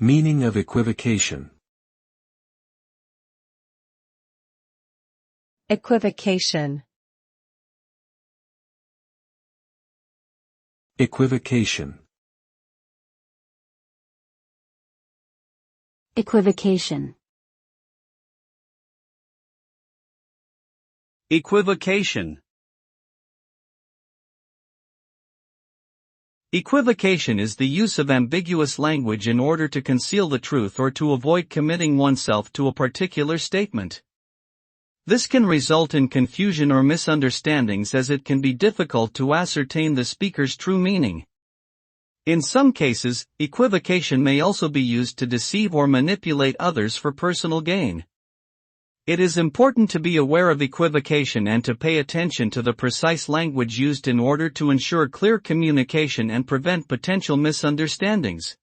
Meaning of equivocation. Equivocation. Equivocation. Equivocation. Equivocation. Equivocation is the use of ambiguous language in order to conceal the truth or to avoid committing oneself to a particular statement. This can result in confusion or misunderstandings, as it can be difficult to ascertain the speaker's true meaning. In some cases, equivocation may also be used to deceive or manipulate others for personal gain. It is important to be aware of equivocation and to pay attention to the precise language used in order to ensure clear communication and prevent potential misunderstandings.